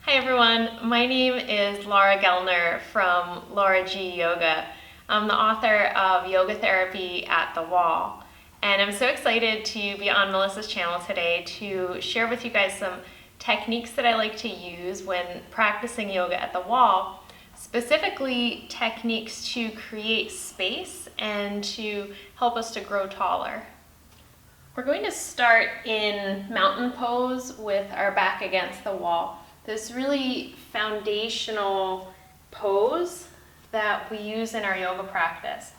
Hi everyone, my name is Laura Gellner from Laura G Yoga. I'm the author of Yoga Therapy at the Wall, and I'm so excited to be on Melissa's channel today to share with you guys some techniques that I like to use when practicing yoga at the wall, specifically techniques to create space and to help us to grow taller. We're going to start in mountain pose with our back against the wall. This really foundational pose that we use in our yoga practice.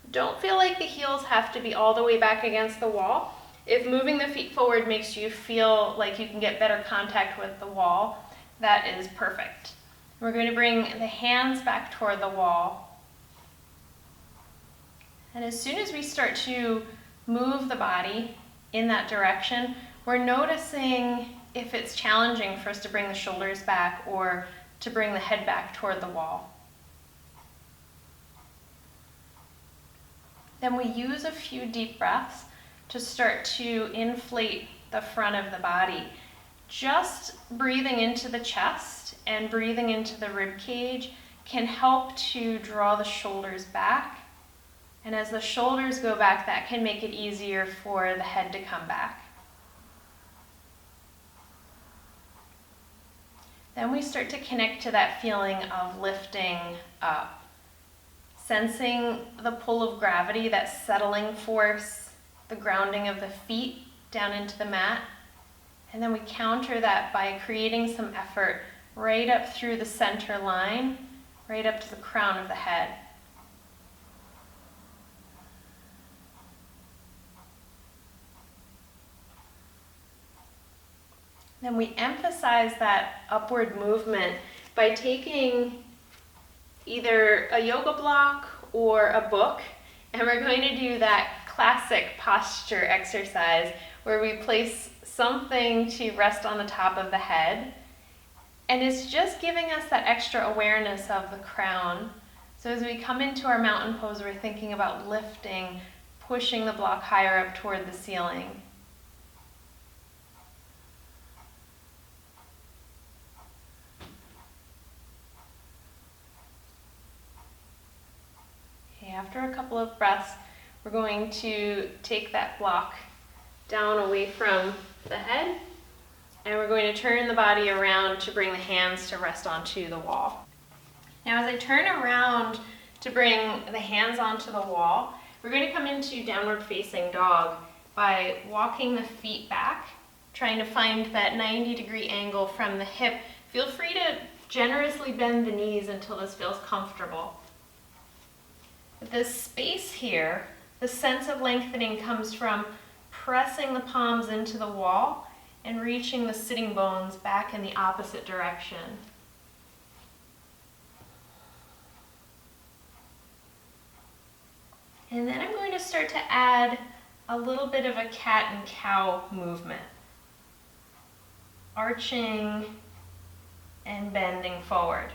Don't feel like the heels have to be all the way back against the wall. If moving the feet forward makes you feel like you can get better contact with the wall, that is perfect. We're going to bring the hands back toward the wall. And as soon as we start to move the body in that direction, we're noticing if it's challenging for us to bring the shoulders back or to bring the head back toward the wall. Then we use a few deep breaths to start to inflate the front of the body. Just breathing into the chest and breathing into the rib cage can help to draw the shoulders back. And as the shoulders go back, that can make it easier for the head to come back. Then we start to connect to that feeling of lifting up, sensing the pull of gravity, that settling force, the grounding of the feet down into the mat. And then we counter that by creating some effort right up through the center line, right up to the crown of the head. Then we emphasize that upward movement by taking either a yoga block or a book, and we're going to do that classic posture exercise where we place something to rest on the top of the head, and it's just giving us that extra awareness of the crown. So as we come into our mountain pose, we're thinking about lifting, pushing the block higher up toward the ceiling. After a couple of breaths, we're going to take that block down away from the head, and we're going to turn the body around to bring the hands to rest onto the wall. Now as I turn around to bring the hands onto the wall, we're going to come into downward facing dog by walking the feet back, trying to find that 90-degree angle from the hip. Feel free to generously bend the knees until this feels comfortable. This space here, the sense of lengthening comes from pressing the palms into the wall and reaching the sitting bones back in the opposite direction. And then I'm going to start to add a little bit of a cat and cow movement. Arching and bending forward.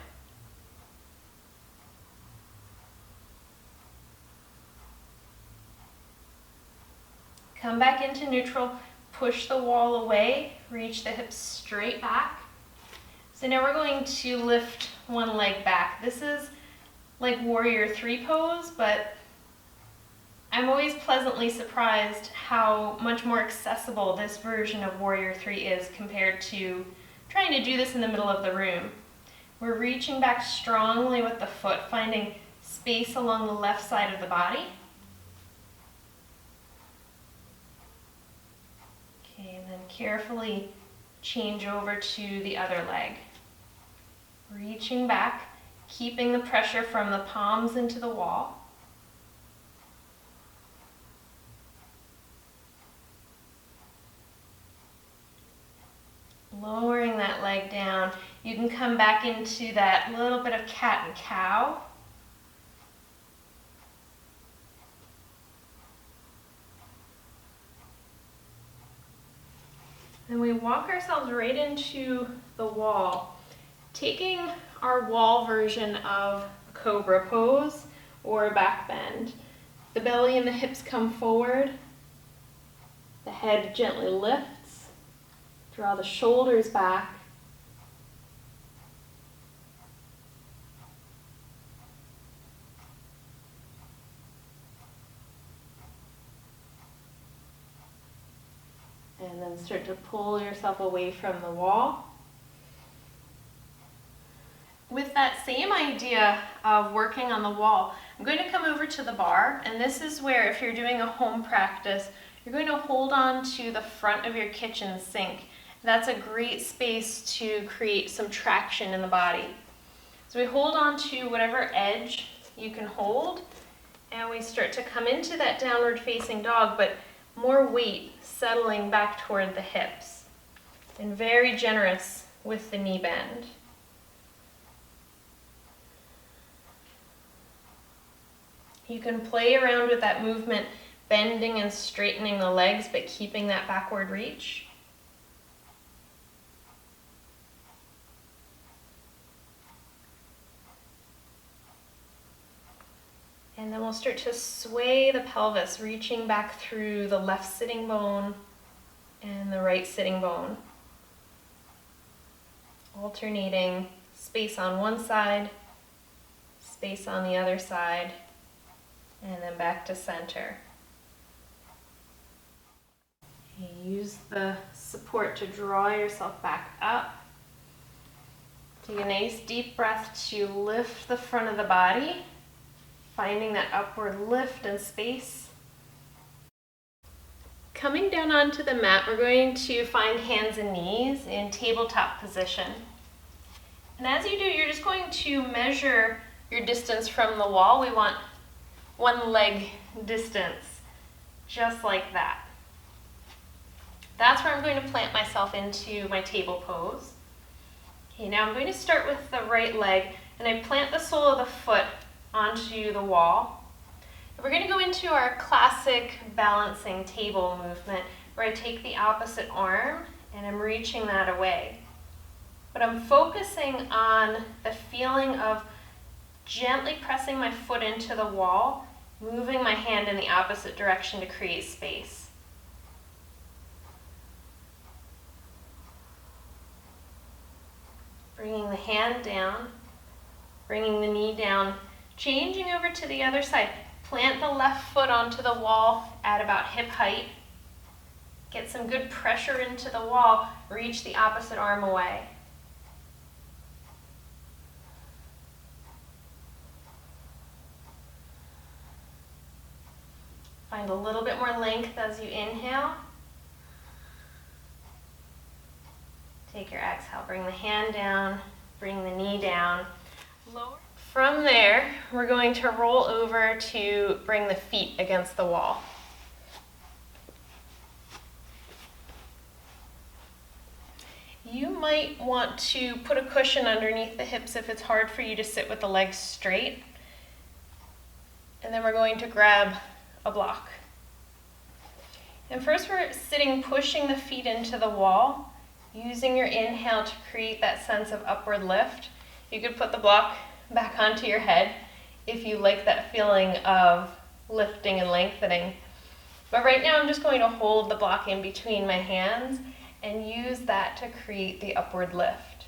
Come back into neutral, push the wall away, reach the hips straight back. So now we're going to lift one leg back. This is like Warrior 3 pose, but I'm always pleasantly surprised how much more accessible this version of Warrior 3 is compared to trying to do this in the middle of the room. We're reaching back strongly with the foot, finding space along the left side of the body. Okay, and then carefully change over to the other leg. Reaching back, keeping the pressure from the palms into the wall. Lowering that leg down. You can come back into that little bit of cat and cow. Then we walk ourselves right into the wall, taking our wall version of cobra pose or back bend. The belly and the hips come forward, the head gently lifts, draw the shoulders back, And start to pull yourself away from the wall. With that same idea of working on the wall, I'm going to come over to the bar, and this is where, if you're doing a home practice, you're going to hold on to the front of your kitchen sink. That's a great space to create some traction in the body. So we hold on to whatever edge you can hold, and we start to come into that downward facing dog, but more weight settling back toward the hips, and very generous with the knee bend. You can play around with that movement, bending and straightening the legs, but keeping that backward reach. And then we'll start to sway the pelvis, reaching back through the left sitting bone and the right sitting bone. Alternating space on one side, space on the other side, and then back to center. You use the support to draw yourself back up. Take a nice deep breath to lift the front of the body, finding that upward lift and space. Coming down onto the mat, we're going to find hands and knees in tabletop position. And as you do, you're just going to measure your distance from the wall. We want one leg distance, just like that. That's where I'm going to plant myself into my table pose. Okay, now I'm going to start with the right leg, and I plant the sole of the foot onto the wall. We're going to go into our classic balancing table movement, where I take the opposite arm and I'm reaching that away. But I'm focusing on the feeling of gently pressing my foot into the wall, moving my hand in the opposite direction to create space. Bringing the hand down, bringing the knee down, changing over to the other side. Plant the left foot onto the wall at about hip height. Get some good pressure into the wall. Reach the opposite arm away. Find a little bit more length as you inhale. Take your exhale. Bring the hand down. Bring the knee down. Lower. From there, we're going to roll over to bring the feet against the wall. You might want to put a cushion underneath the hips if it's hard for you to sit with the legs straight. And then we're going to grab a block. And first we're sitting, pushing the feet into the wall, using your inhale to create that sense of upward lift. You could put the block back onto your head if you like that feeling of lifting and lengthening. But right now I'm just going to hold the block in between my hands and use that to create the upward lift.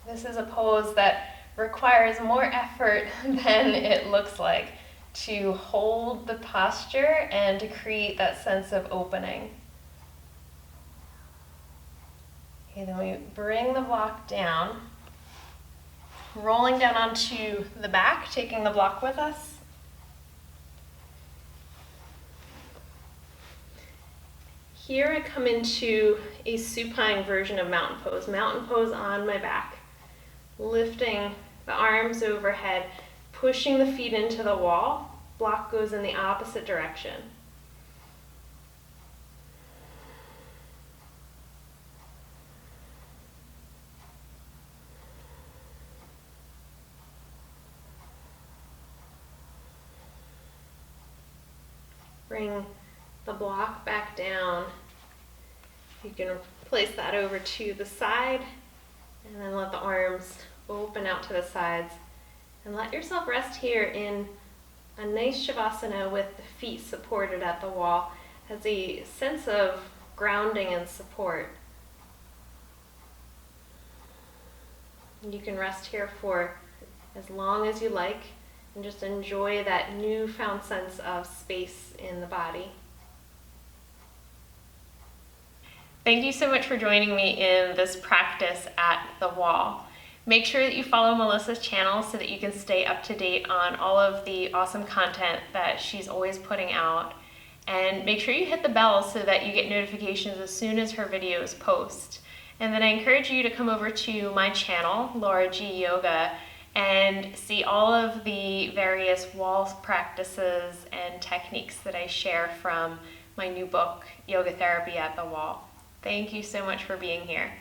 This is a pose that requires more effort than it looks like to hold the posture and to create that sense of opening. Okay, then we bring the block down, rolling down onto the back, taking the block with us. Here I come into a supine version of mountain pose on my back, lifting the arms overhead, pushing the feet into the wall. Block goes in the opposite direction. Bring the block back down. You can place that over to the side and then let the arms open out to the sides. And let yourself rest here in a nice Shavasana with the feet supported at the wall as a sense of grounding and support. You can rest here for as long as you like. and just enjoy that newfound sense of space in the body. Thank you so much for joining me in this practice at the wall. Make sure that you follow Melissa's channel so that you can stay up to date on all of the awesome content that she's always putting out. And make sure you hit the bell so that you get notifications as soon as her videos post. And then I encourage you to come over to my channel, Laura G Yoga, and see all of the various wall practices and techniques that I share from my new book, Yoga Therapy at the Wall. Thank you so much for being here.